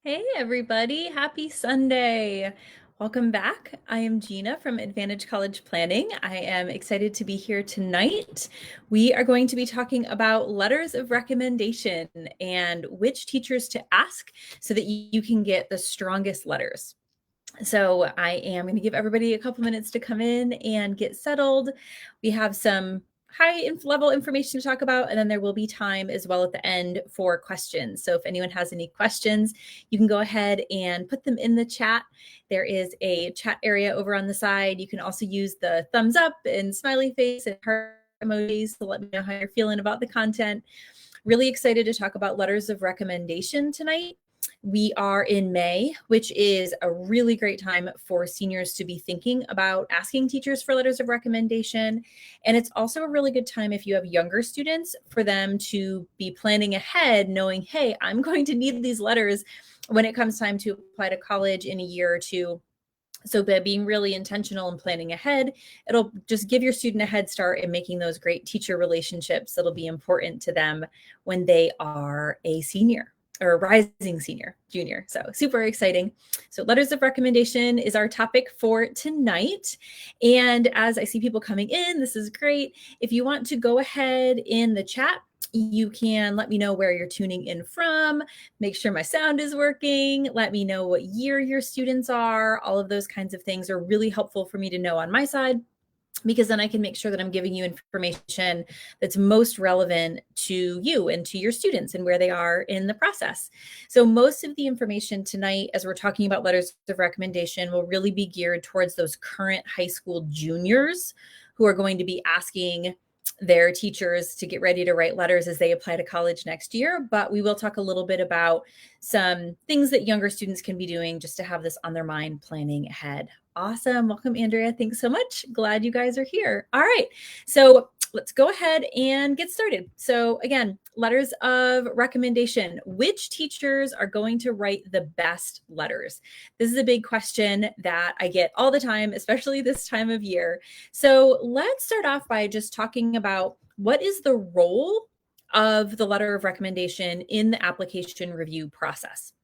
Hey everybody, happy Sunday. Welcome back. I am Gina from Advantage College Planning. I am excited to be here tonight. We are going to be talking about letters of recommendation and which teachers to ask so that you can get the strongest letters. So I am going to give everybody a couple minutes to come in and get settled. We have some high level information to talk about, and then there will be time as well at the end for questions. So if anyone has any questions, you can go ahead and put them in the chat. There is a chat area over on the side. You can also use the thumbs up and smiley face and heart emojis to let me know how you're feeling about the content. Really excited to talk about letters of recommendation tonight. We are in May, which is a really great time for seniors to be thinking about asking teachers for letters of recommendation. And it's also a really good time if you have younger students for them to be planning ahead, knowing, hey, I'm going to need these letters when it comes time to apply to college in a year or two. So by being really intentional and planning ahead, it'll just give your student a head start in making those great teacher relationships that'll be important to them when they are a senior or a rising senior, junior. So super exciting. So letters of recommendation is our topic for tonight. And as I see people coming in, this is great. If you want to go ahead in the chat, you can let me know where you're tuning in from, make sure my sound is working, let me know what year your students are. All of those kinds of things are really helpful for me to know on my side, because then I can make sure that I'm giving you information that's most relevant to you and to your students and where they are in the process. So most of the information tonight, as we're talking about letters of recommendation, will really be geared towards those current high school juniors who are going to be asking their teachers to get ready to write letters as they apply to college next year. But we will talk a little bit about some things that younger students can be doing just to have this on their mind planning ahead. Awesome. Welcome, Andrea. Thanks so much. Glad you guys are here. All right. So let's go ahead and get started. So again, letters of recommendation. Which teachers are going to write the best letters? This is a big question that I get all the time, especially this time of year. So let's start off by just talking about what is the role of the letter of recommendation in the application review process.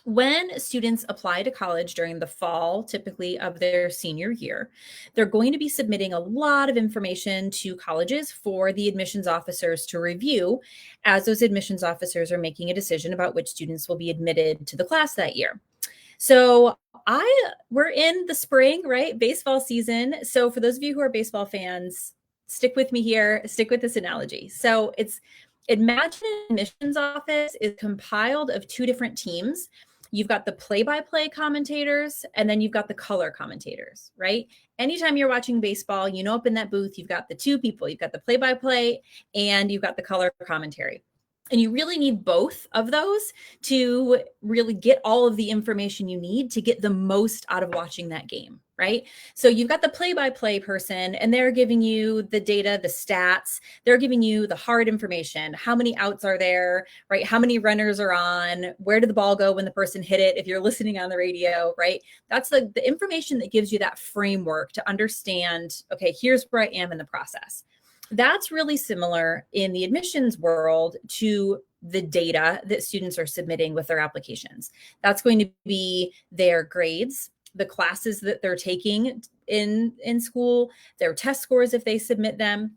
When students apply to college during the fall, typically of their senior year, they're going to be submitting a lot of information to colleges for the admissions officers to review, as those admissions officers are making a decision about which students will be admitted to the class that year. So we're in the spring, right? Baseball season. So for those of you who are baseball fans, stick with me here, stick with this analogy. So imagine an admissions office is compiled of two different teams. You've got the play-by-play commentators, and then you've got the color commentators, right? Anytime you're watching baseball, up in that booth, you've got the two people. You've got the play-by-play and you've got the color commentary. And you really need both of those to really get all of the information you need to get the most out of watching that game, right? So you've got the play-by-play person, and they're giving you the data, the stats. They're giving you the hard information. How many outs are there, right? How many runners are on? Where did the ball go when the person hit it? If you're listening on the radio, right? That's the information that gives you that framework to understand, okay, here's where I am in the process. That's really similar in the admissions world to the data that students are submitting with their applications. That's going to be their grades, the classes that they're taking in school, their test scores if they submit them.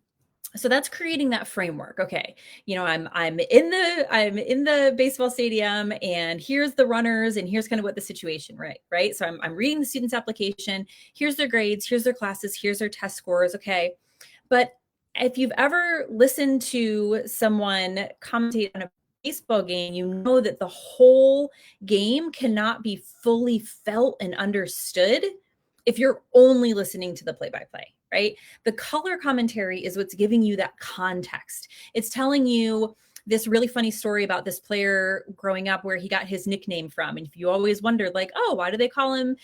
So that's creating that framework. Okay, I'm in the baseball stadium, and here's the runners, and here's kind of what the situation, right? So I'm reading the student's application. Here's their grades, here's their classes, here's their test scores. Okay, but if you've ever listened to someone commentate on a baseball game, you know that the whole game cannot be fully felt and understood if you're only listening to the play-by-play, right? The color commentary is what's giving you that context. It's telling you this really funny story about this player growing up where he got his nickname from. And if you always wondered, like, oh, why do they call him,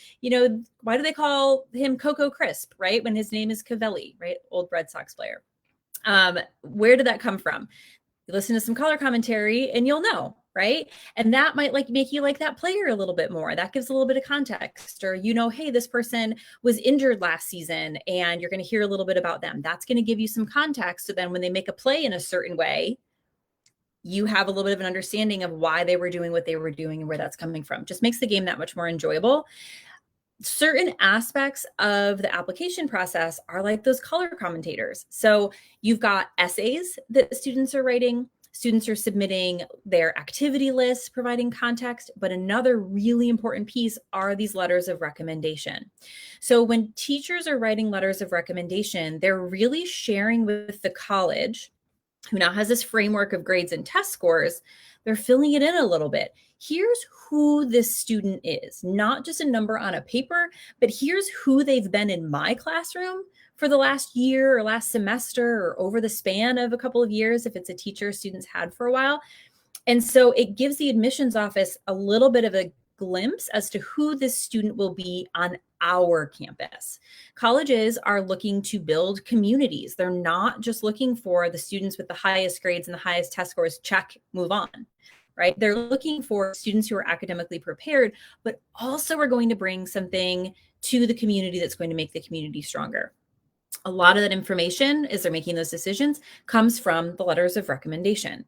why do they call him Coco Crisp, right? When his name is Cavelli, right? Old Red Sox player. Where did that come from? You listen to some color commentary and you'll know, right? And that might make you like that player a little bit more. That gives a little bit of context. Or, hey, this person was injured last season and you're going to hear a little bit about them. That's going to give you some context. So then when they make a play in a certain way, you have a little bit of an understanding of why they were doing what they were doing and where that's coming from. Just makes the game that much more enjoyable. Certain aspects of the application process are like those color commentators. So you've got essays that students are writing. Students are submitting their activity lists, providing context, but another really important piece are these letters of recommendation. So when teachers are writing letters of recommendation, they're really sharing with the college, who now has this framework of grades and test scores. They're filling it in a little bit. Here's who this student is, not just a number on a paper, but here's who they've been in my classroom for the last year or last semester or over the span of a couple of years, if it's a teacher students had for a while. And so it gives the admissions office a little bit of a glimpse as to who this student will be on our campus. Colleges are looking to build communities. They're not just looking for the students with the highest grades and the highest test scores, check, move on, right? They're looking for students who are academically prepared, but also are going to bring something to the community that's going to make the community stronger. A lot of that information, as they're making those decisions, comes from the letters of recommendation.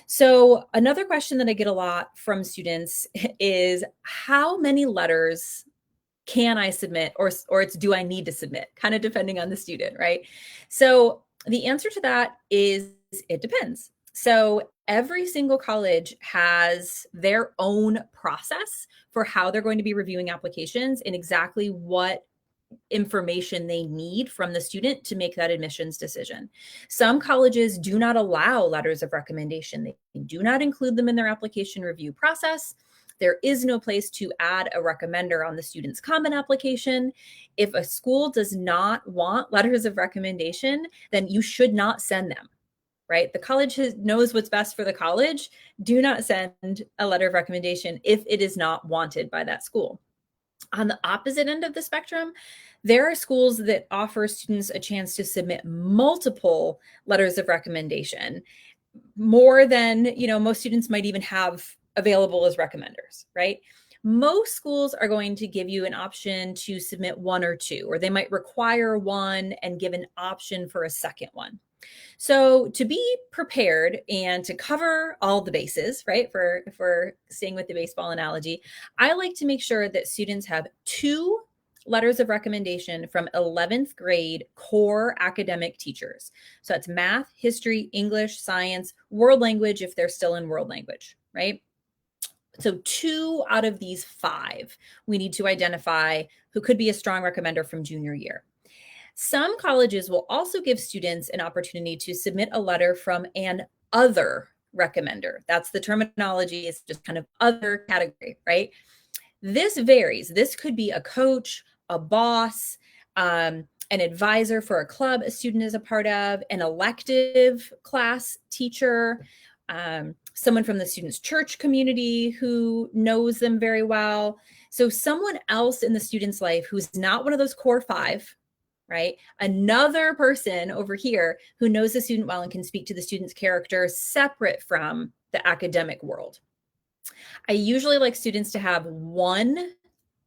So another question that I get a lot from students is, how many letters can I submit, or it's do I need to submit, kind of depending on the student, right? So the answer to that is it depends. So every single college has their own process for how they're going to be reviewing applications and exactly what information they need from the student to make that admissions decision. Some colleges do not allow letters of recommendation. They do not include them in their application review process. There is no place to add a recommender on the student's comment application. If a school does not want letters of recommendation, then you should not send them, right? The college knows what's best for the college. Do not send a letter of recommendation if it is not wanted by that school. On the opposite end of the spectrum, there are schools that offer students a chance to submit multiple letters of recommendation, more than, most students might even have available as recommenders, right? Most schools are going to give you an option to submit one or two, or they might require one and give an option for a second one. So to be prepared and to cover all the bases, right, if we're staying with the baseball analogy, I like to make sure that students have 2 letters of recommendation from 11th grade core academic teachers. So that's math, history, English, science, world language, if they're still in world language, right? So 2 out of these 5, we need to identify who could be a strong recommender from junior year. Some colleges will also give students an opportunity to submit a letter from an other recommender. That's the terminology, it's just kind of other category, right? This varies. This could be a coach, a boss, an advisor for a club a student is a part of, an elective class teacher, someone from the student's church community who knows them very well. So someone else in the student's life who's not one of those core 5, right? Another person over here who knows the student well and can speak to the student's character separate from the academic world. I usually like students to have one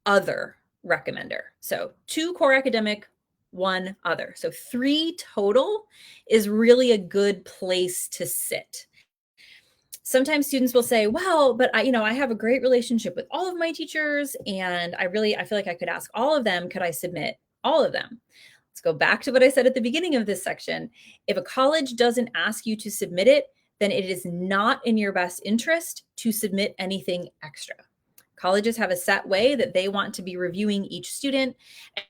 other recommender. So 2 core academic, 1 other. So 3 total is really a good place to sit. Sometimes students will say, well, but I have a great relationship with all of my teachers, and I feel like I could ask all of them, could I submit all of them? Let's go back to what I said at the beginning of this section. If a college doesn't ask you to submit it, then it is not in your best interest to submit anything extra. Colleges have a set way that they want to be reviewing each student.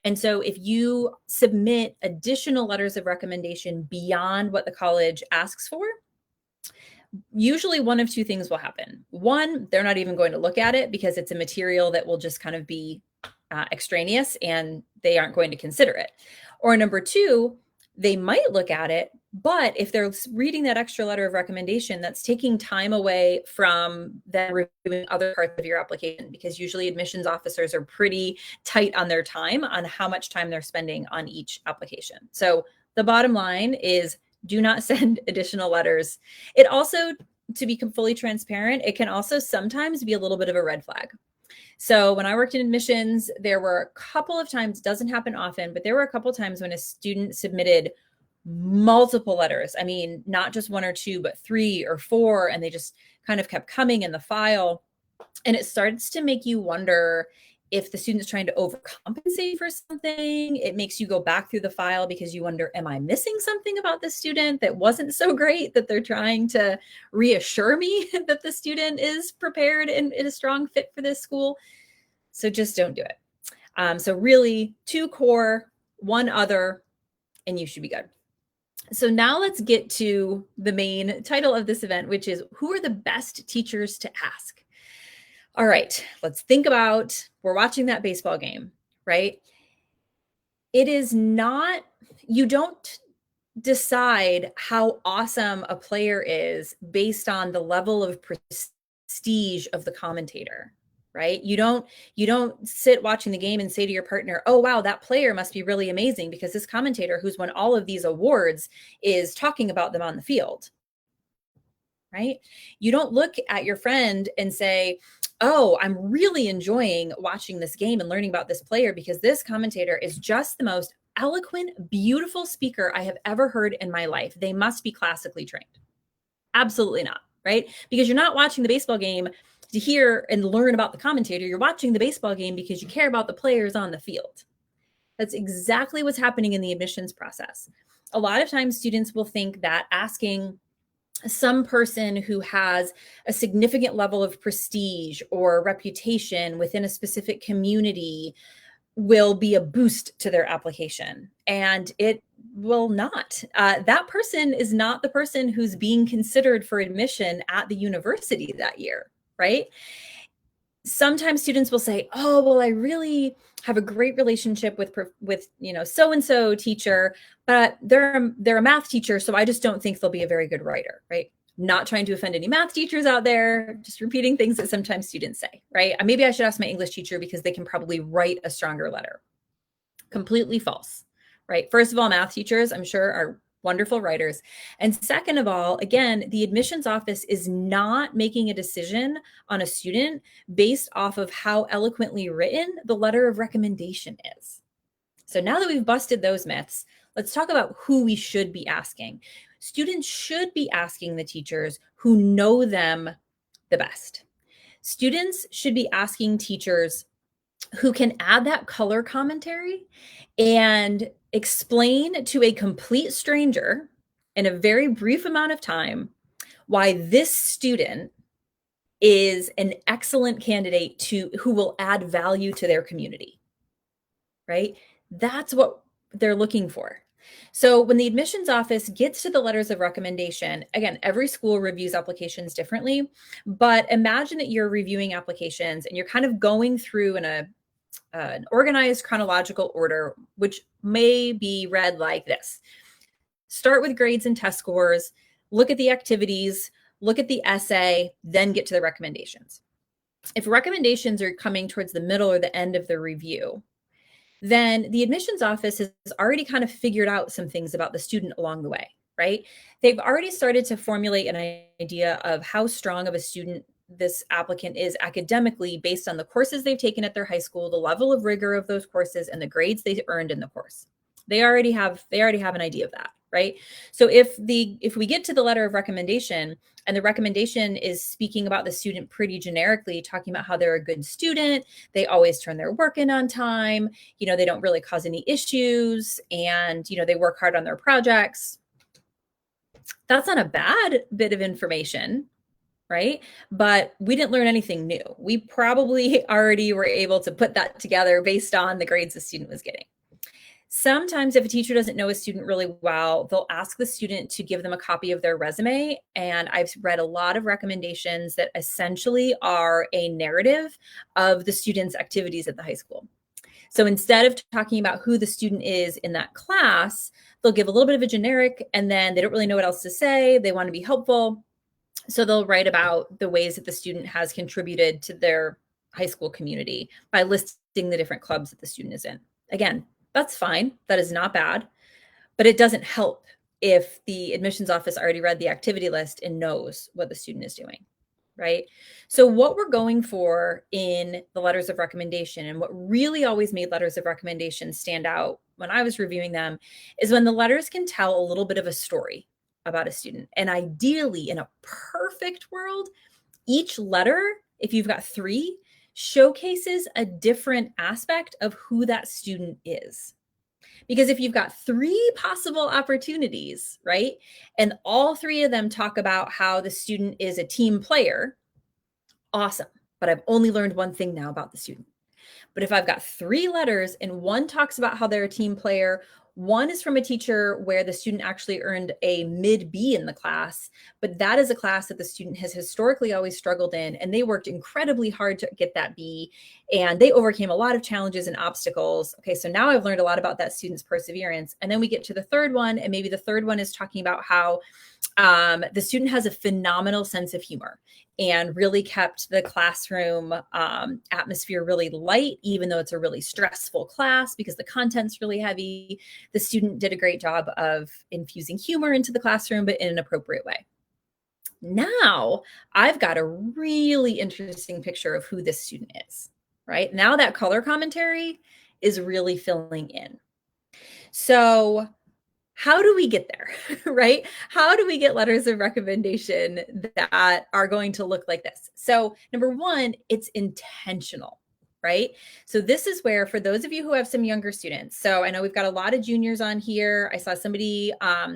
And so if you submit additional letters of recommendation beyond what the college asks for, usually one of 2 things will happen. One, they're not even going to look at it because it's a material that will just kind of be extraneous and they aren't going to consider it. Or number 2, they might look at it, but if they're reading that extra letter of recommendation, that's taking time away from them reviewing other parts of your application, because usually admissions officers are pretty tight on their time, on how much time they're spending on each application. So the bottom line is, do not send additional letters. It also, to be fully transparent, it can also sometimes be a little bit of a red flag. So when I worked in admissions, there were a couple of times, doesn't happen often, but there were a couple of times when a student submitted multiple letters. I mean, not just one or two, but 3 or 4, and they just kind of kept coming in the file. And it starts to make you wonder if the student's trying to overcompensate for something. It makes you go back through the file because you wonder, am I missing something about the student that wasn't so great that they're trying to reassure me that the student is prepared and a strong fit for this school? So just don't do it. So really 2 core, 1 other, and you should be good. So now let's get to the main title of this event, which is who are the best teachers to ask? All right, let's think about, we're watching that baseball game, right? It is not, you don't decide how awesome a player is based on the level of prestige of the commentator, right? You don't sit watching the game and say to your partner, oh wow, that player must be really amazing because this commentator who's won all of these awards is talking about them on the field, right? You don't look at your friend and say, oh, I'm really enjoying watching this game and learning about this player because this commentator is just the most eloquent, beautiful speaker I have ever heard in my life. They must be classically trained. Absolutely not, right? Because you're not watching the baseball game to hear and learn about the commentator. You're watching the baseball game because you care about the players on the field. That's exactly what's happening in the admissions process. A lot of times students will think that asking some person who has a significant level of prestige or reputation within a specific community will be a boost to their application. And it will not. That person is not the person who's being considered for admission at the university that year, right? Sometimes students will say, oh, well, I really have a great relationship with so-and-so teacher, but they're a math teacher, so I just don't think they'll be a very good writer, right? Not trying to offend any math teachers out there, just repeating things that sometimes students say, right? Maybe I should ask my English teacher because they can probably write a stronger letter. Completely false, right? First of all, math teachers, I'm sure, are wonderful writers. And second of all, again, the admissions office is not making a decision on a student based off of how eloquently written the letter of recommendation is. So now that we've busted those myths, let's talk about who we should be asking. Students should be asking the teachers who know them the best. Students should be asking teachers who can add that color commentary and explain to a complete stranger in a very brief amount of time why this student is an excellent candidate who will add value to their community, right? That's what they're looking for. So when the admissions office gets to the letters of recommendation, again, every school reviews applications differently, but imagine that you're reviewing applications and you're kind of going through an organized chronological order, which may be read like this. Start with grades and test scores, look at the activities, look at the essay, then get to the recommendations. If recommendations are coming towards the middle or the end of the review, then the admissions office has already kind of figured out some things about the student along the way, right? They've already started to formulate an idea of how strong of a student this applicant is academically based on the courses they've taken at their high school, the level of rigor of those courses, and the grades they earned in the course. They already have an idea of that, right? So if we get to the letter of recommendation and the recommendation is speaking about the student pretty generically, talking about how they're a good student, they always turn their work in on time, they don't really cause any issues, and they work hard on their projects. That's not a bad bit of information, right? But we didn't learn anything new. We probably already were able to put that together based on the grades the student was getting. Sometimes if a teacher doesn't know a student really well, they'll ask the student to give them a copy of their resume. And I've read a lot of recommendations that essentially are a narrative of the student's activities at the high school. So instead of talking about who the student is in that class, they'll give a little bit of a generic, and then they don't really know what else to say. They want to be helpful. So they'll write about the ways that the student has contributed to their high school community by listing the different clubs that the student is in. Again, that's fine. That is not bad, but it doesn't help if the admissions office already read the activity list and knows what the student is doing, right? So what we're going for in the letters of recommendation, and what really always made letters of recommendation stand out when I was reviewing them is when the letters can tell a little bit of a story about a student. And ideally, in a perfect world, each letter, if you've got 3, showcases a different aspect of who that student is. Because if you've got 3 possible opportunities, right, and all 3 of them talk about how the student is a team player, awesome. But I've only learned one thing now about the student. But if I've got 3 letters and one talks about how they're a team player, one is from a teacher where the student actually earned a mid B in the class, but that is a class that the student has historically always struggled in, and they worked incredibly hard to get that B, and they overcame a lot of challenges and obstacles. Okay, so now I've learned a lot about that student's perseverance. And then we get to the third one, and maybe the third one is talking about how the student has a phenomenal sense of humor and really kept the classroom atmosphere really light, even though it's a really stressful class because the content's really heavy. The student did a great job of infusing humor into the classroom, but in an appropriate way. Now I've got a really interesting picture of who this student is, right? Now that color commentary is really filling in. So how do we get there, right? How do we get letters of recommendation that are going to look like this? So number one, it's intentional, right? So this is where, for those of you who have some younger students, so I know we've got a lot of juniors on here. I saw somebody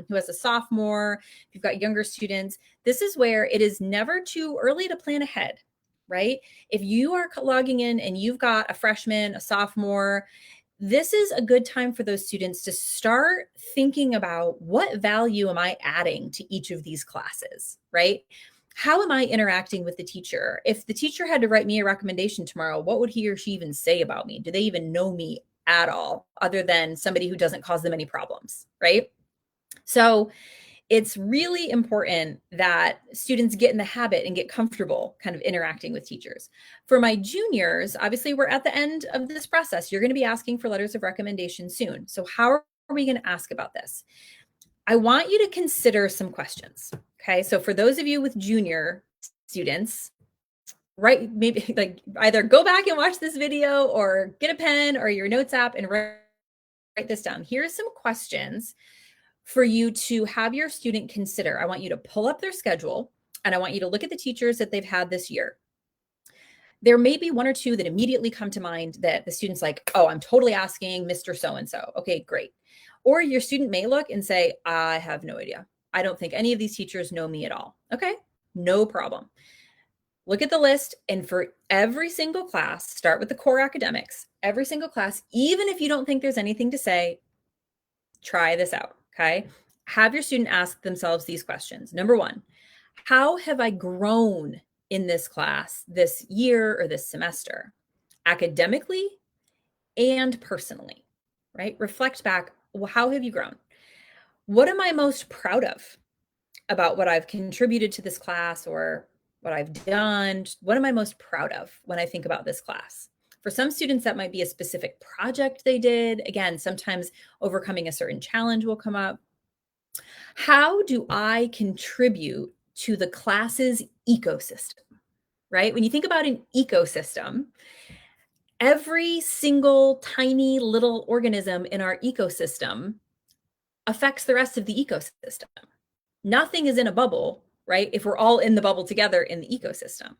who has a sophomore. If you've got younger students, this is where it is never too early to plan ahead, right? If you are logging in and you've got a freshman, a sophomore, this is a good time for those students to start thinking about what value am I adding to each of these classes, right? How am I interacting with the teacher? If the teacher had to write me a recommendation tomorrow, what would he or she even say about me? Do they even know me at all, other than somebody who doesn't cause them any problems, right? So it's really important that students get in the habit and get comfortable kind of interacting with teachers. For my juniors, obviously we're at the end of this process. You're going to be asking for letters of recommendation soon. So how are we going to ask about this? I want you to consider some questions. Okay. So for those of you with junior students, right, maybe like either go back and watch this video or get a pen or your notes app and write this down. Here are some questions for you to have your student consider. I want you to pull up their schedule and I want you to look at the teachers that they've had this year. There may be 1 or 2 that immediately come to mind that the student's like, oh, I'm totally asking Mr. So-and-so. Okay, great. Or your student may look and say, I have no idea. I don't think any of these teachers know me at all. Okay, no problem. Look at the list, and for every single class, start with the core academics. Every single class, even if you don't think there's anything to say, try this out. Okay. Have your student ask themselves these questions. Number 1, how have I grown in this class this year or this semester, academically and personally, right? Reflect back. Well, how have you grown? What am I most proud of about what I've contributed to this class or what I've done? What am I most proud of when I think about this class? For some students, that might be a specific project they did. Again, sometimes overcoming a certain challenge will come up. How do I contribute to the class's ecosystem, right? When you think about an ecosystem, every single tiny little organism in our ecosystem affects the rest of the ecosystem. Nothing is in a bubble, right? If we're all in the bubble together in the ecosystem.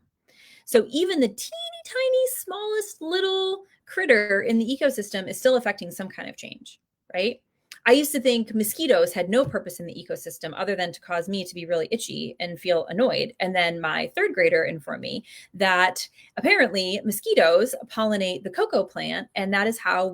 So even the teeny tiny, smallest little critter in the ecosystem is still affecting some kind of change, right? I used to think mosquitoes had no purpose in the ecosystem other than to cause me to be really itchy and feel annoyed. And then my third grader informed me that apparently mosquitoes pollinate the cocoa plant. And that is how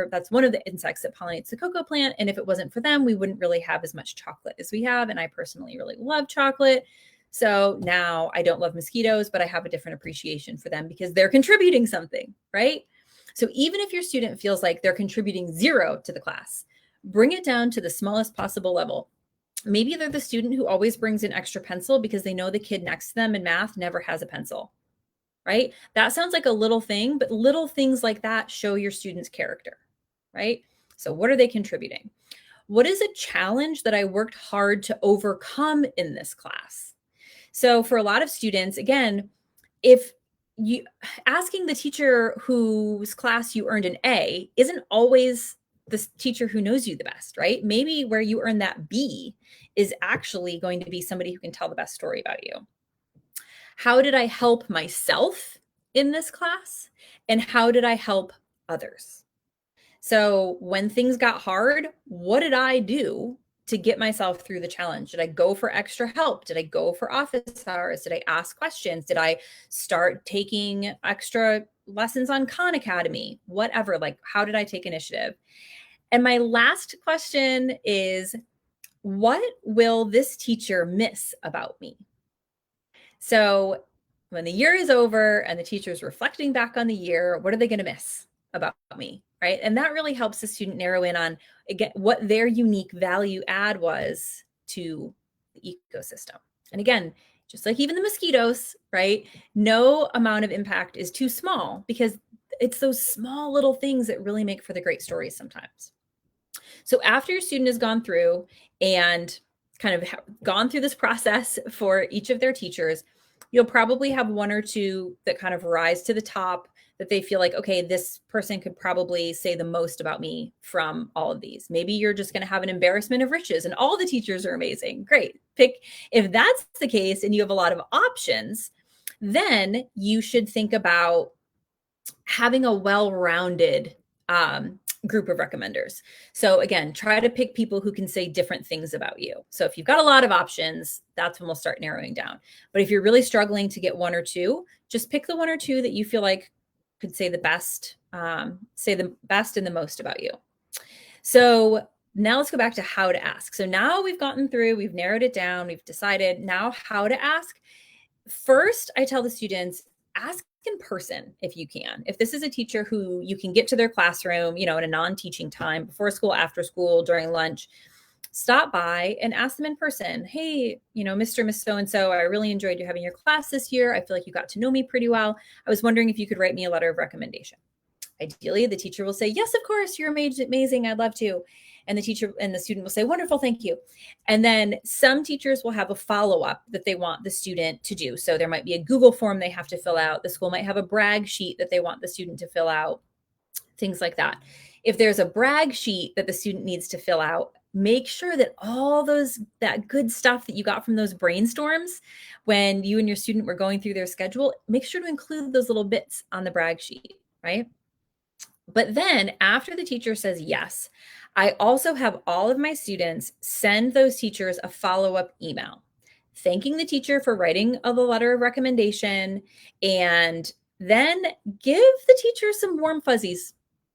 that's one of the insects that pollinates the cocoa plant. And if it wasn't for them, we wouldn't really have as much chocolate as we have. And I personally really love chocolate. So now I don't love mosquitoes, but I have a different appreciation for them because they're contributing something, right? So even if your student feels like they're contributing 0 to the class, bring it down to the smallest possible level. Maybe they're the student who always brings an extra pencil because they know the kid next to them in math never has a pencil, right? That sounds like a little thing, but little things like that show your student's character, right? So what are they contributing? What is a challenge that I worked hard to overcome in this class? So for a lot of students, again, if you asking the teacher whose class you earned an A isn't always the teacher who knows you the best, right? Maybe where you earn that B is actually going to be somebody who can tell the best story about you. How did I help myself in this class? And how did I help others? So when things got hard, what did I do to get myself through the challenge? Did I go for extra help? Did I go for office hours? Did I ask questions? Did I start taking extra lessons on Khan Academy? Whatever, like, how did I take initiative? And my last question is, what will this teacher miss about me? So when the year is over and the teacher's reflecting back on the year, what are they going to miss about me? Right. And that really helps the student narrow in on, again, what their unique value add was to the ecosystem. And again, just like even the mosquitoes, right? No amount of impact is too small, because it's those small little things that really make for the great stories sometimes. So after your student has gone through and kind of gone through this process for each of their teachers, you'll probably have one or two that kind of rise to the top, that they feel like, okay, this person could probably say the most about me from all of these. Maybe you're just going to have an embarrassment of riches and all the teachers are amazing. Great. Pick, if that's the case and you have a lot of options, then you should think about having a well-rounded group of recommenders. So again, try to pick people who can say different things about you. So if you've got a lot of options, that's when we'll start narrowing down. But if you're really struggling to get one or two, just pick the one or two that you feel like could say the best and the most about you. So now let's go back to how to ask. So now we've gotten through, we've narrowed it down, we've decided now how to ask. First, I tell the students, ask in person if you can. If this is a teacher who you can get to their classroom, in a non-teaching time, before school, after school, during lunch, stop by and ask them in person. Hey, Mr. Miss So-and-so, I really enjoyed you having your class this year. I feel like you got to know me pretty well. I was wondering if you could write me a letter of recommendation. Ideally, the teacher will say, yes, of course, you're amazing. I'd love to. And the teacher and the student will say, wonderful, thank you. And then some teachers will have a follow-up that they want the student to do. So there might be a Google form they have to fill out. The school might have a brag sheet that they want the student to fill out, things like that. If there's a brag sheet that the student needs to fill out, make sure that all that good stuff that you got from those brainstorms when you and your student were going through their schedule, make sure to include those little bits on the brag sheet, right? But then after the teacher says yes, I also have all of my students send those teachers a follow-up email, thanking the teacher for writing the letter of recommendation, and then give the teacher some warm fuzzies,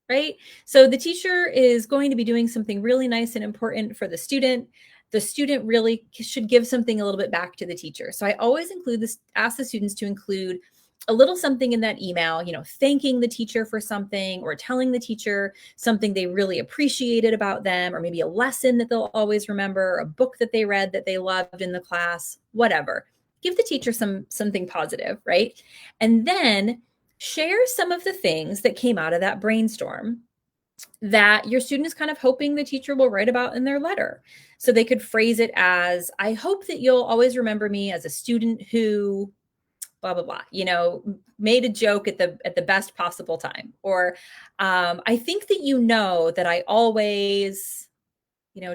right? So the teacher is going to be doing something really nice and important for the student. The student really should give something a little bit back to the teacher. So I always ask the students to include a little something in that email, thanking the teacher for something, or telling the teacher something they really appreciated about them, or maybe a lesson that they'll always remember, a book that they read that they loved in the class, whatever. Give the teacher something positive, right? And then share some of the things that came out of that brainstorm that your student is kind of hoping the teacher will write about in their letter. So they could phrase it as, I hope that you'll always remember me as a student who blah, blah, blah, made a joke at the best possible time. Or I think that that I always,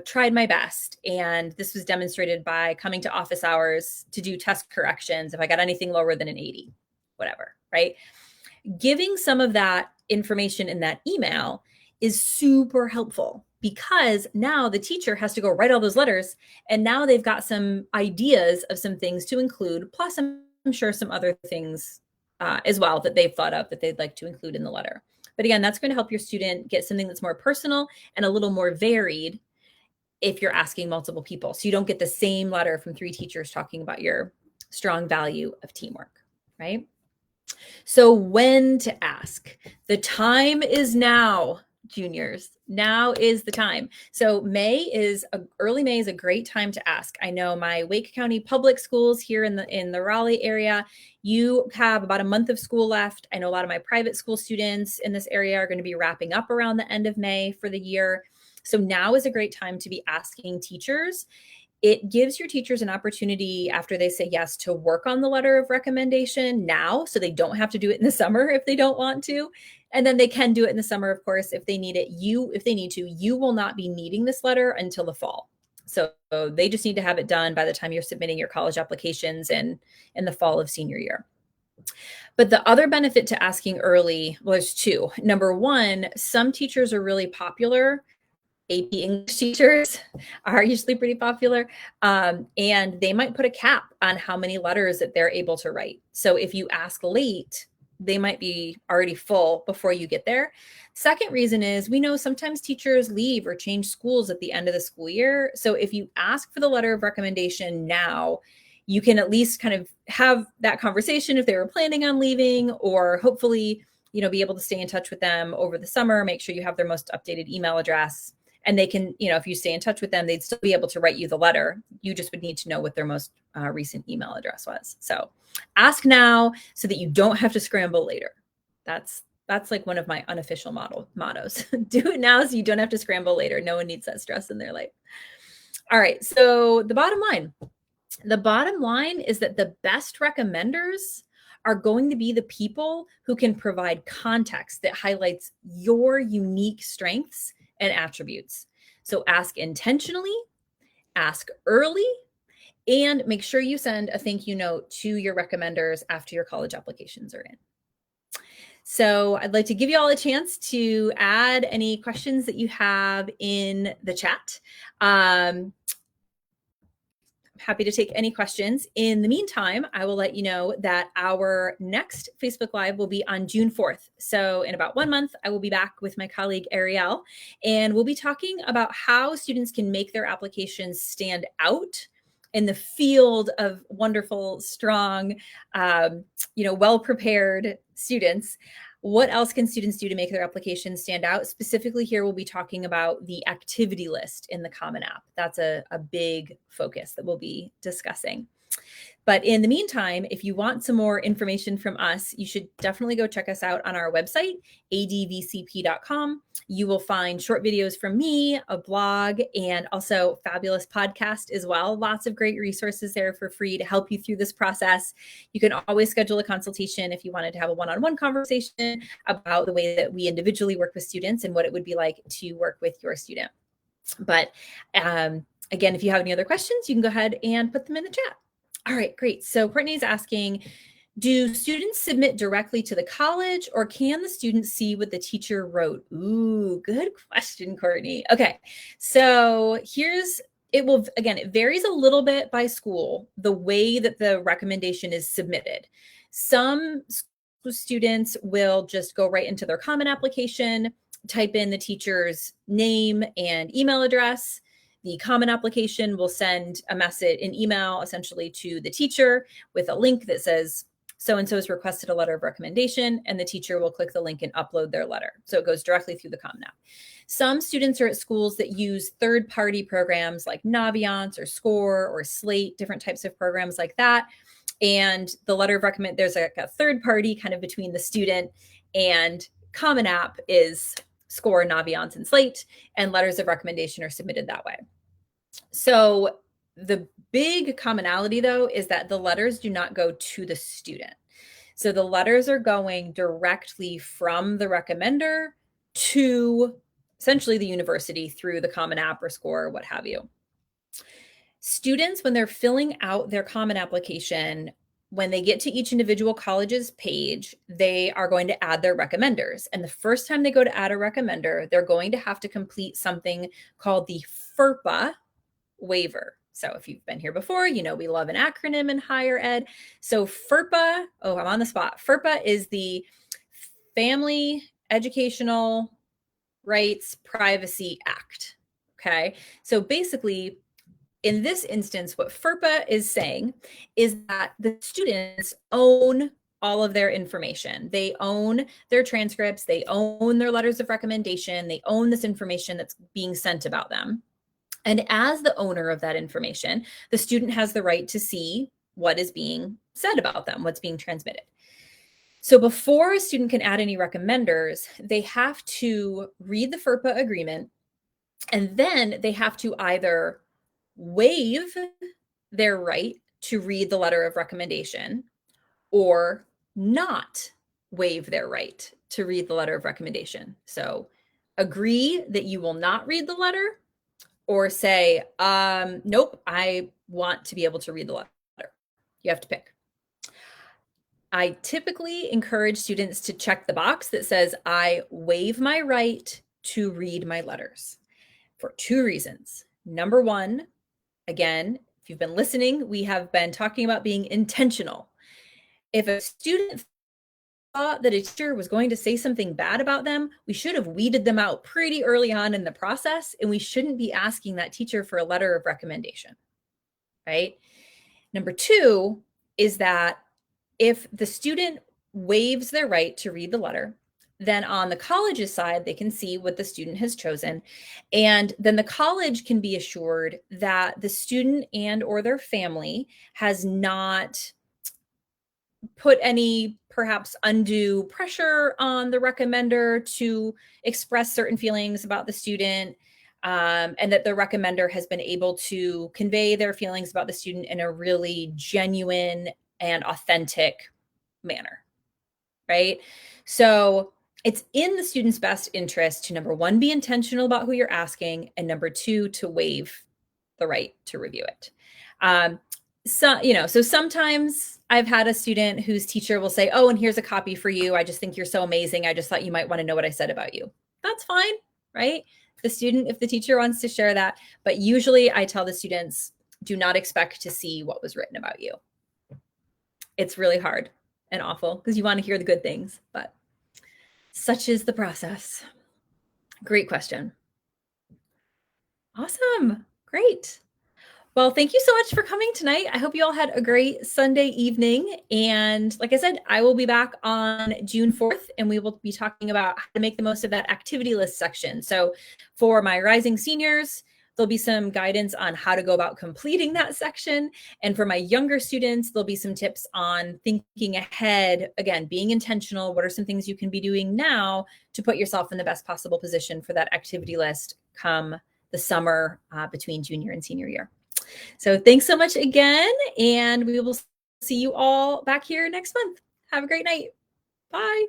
tried my best. And this was demonstrated by coming to office hours to do test corrections if I got anything lower than an 80, whatever, right? Giving some of that information in that email is super helpful, because now the teacher has to go write all those letters, and now they've got some ideas of some things to include, plus I'm sure some other things as well that they've thought of that they'd like to include in the letter. But again, that's going to help your student get something that's more personal and a little more varied if you're asking multiple people. So you don't get the same letter from 3 teachers talking about your strong value of teamwork, right? So when to ask? The time is now, juniors. Now is the time. So early May is a great time to ask. I know my Wake County public schools here in the Raleigh area, you have about a month of school left. I know a lot of my private school students in this area are going to be wrapping up around the end of May for the year. So now is a great time to be asking teachers it gives your teachers an opportunity after they say yes to work on the letter of recommendation now, so they don't have to do it in the summer if they don't want to. And then they can do it in the summer, of course, if they need it. If they need to, you will not be needing this letter until the fall. So they just need to have it done by the time you're submitting your college applications in the fall of senior year. But the other benefit to asking early was two. Number one, some teachers are really popular. AP English teachers are usually pretty popular. And they might put a cap on how many letters that they're able to write. So if you ask late, they might be already full before you get there. Second reason is we know sometimes teachers leave or change schools at the end of the school year. So if you ask for the letter of recommendation now, you can at least kind of have that conversation if they were planning on leaving, or hopefully, be able to stay in touch with them over the summer, make sure you have their most updated email address. And they can, if you stay in touch with them, they'd still be able to write you the letter. You just would need to know what their most recent email address was. So ask now so that you don't have to scramble later. That's like one of my unofficial mottos. Do it now so you don't have to scramble later. No one needs that stress in their life. All right. So the bottom line is that the best recommenders are going to be the people who can provide context that highlights your unique strengths and attributes. So ask intentionally, ask early, and make sure you send a thank you note to your recommenders after your college applications are in. So I'd like to give you all a chance to add any questions that you have in the chat. Happy to take any questions. In the meantime, I will let you know that our next Facebook Live will be on June 4th. So in about 1 month, I will be back with my colleague Ariel, and we'll be talking about how students can make their applications stand out in the field of wonderful, strong, well-prepared students. What else can students do to make their applications stand out? Specifically here, we'll be talking about the activity list in the Common App. That's a big focus that we'll be discussing. But in the meantime, if you want some more information from us, you should definitely go check us out on our website, advcp.com. You will find short videos from me, a blog, and also fabulous podcast as well. Lots of great resources there for free to help you through this process. You can always schedule a consultation if you wanted to have a one-on-one conversation about the way that we individually work with students and what it would be like to work with your student. But again, if you have any other questions, you can go ahead and put them in the chat. All right, great. So Courtney's asking, do students submit directly to the college, or can the student see what the teacher wrote? Ooh, good question, Courtney. Okay, so it varies a little bit by school, the way that the recommendation is submitted. Some students will just go right into their Common application, type in the teacher's name and email address. The Common application will send an email essentially to the teacher with a link that says, so-and-so has requested a letter of recommendation, and the teacher will click the link and upload their letter. So it goes directly through the Common App. Some students are at schools that use third-party programs like Naviance or Score or Slate, different types of programs like that. And the letter of recommend, there's a third party kind of between the student and Common App is Score, Naviance, and Slate, and letters of recommendation are submitted that way. So the big commonality, though, is that the letters do not go to the student. So the letters are going directly from the recommender to essentially the university through the Common App or Score or what have you. Students, when they're filling out their Common application, when they get to each individual college's page, they are going to add their recommenders. And the first time they go to add a recommender, they're going to have to complete something called the FERPA waiver. So if you've been here before, you know we love an acronym in higher ed. So FERPA, I'm on the spot. FERPA is the Family Educational Rights Privacy Act. Okay. So basically, in this instance, what FERPA is saying is that the students own all of their information. They own their transcripts, they own their letters of recommendation, they own this information that's being sent about them. And as the owner of that information, the student has the right to see what is being said about them, what's being transmitted. So before a student can add any recommenders, they have to read the FERPA agreement, and then they have to either waive their right to read the letter of recommendation or not waive their right to read the letter of recommendation. So agree that you will not read the letter or say, nope, I want to be able to read the letter. You have to pick. I typically encourage students to check the box that says, I waive my right to read my letters for two reasons. Number one, again, if you've been listening, we have been talking about being intentional. If a student thought that a teacher was going to say something bad about them, we should have weeded them out pretty early on in the process, and we shouldn't be asking that teacher for a letter of recommendation, right? Number two is that if the student waives their right to read the letter, then on the college's side, they can see what the student has chosen. And then the college can be assured that the student and or their family has not put any perhaps undue pressure on the recommender to express certain feelings about the student, and that the recommender has been able to convey their feelings about the student in a really genuine and authentic manner, right? So it's in the student's best interest to, number one, be intentional about who you're asking, and number two, to waive the right to review it. So sometimes I've had a student whose teacher will say, oh, and here's a copy for you. I just think you're so amazing. I just thought you might want to know what I said about you. That's fine, right? The student, if the teacher wants to share that, but usually I tell the students, do not expect to see what was written about you. It's really hard and awful because you want to hear the good things, but such is the process. Great question. Awesome. Great. Well, thank you so much for coming tonight. I hope you all had a great Sunday evening. And like I said, I will be back on June 4th, and we will be talking about how to make the most of that activity list section. So for my rising seniors, there'll be some guidance on how to go about completing that section. And for my younger students, there'll be some tips on thinking ahead, again, being intentional. What are some things you can be doing now to put yourself in the best possible position for that activity list come the summer between junior and senior year. So thanks so much again, and we will see you all back here next month. Have a great night. Bye.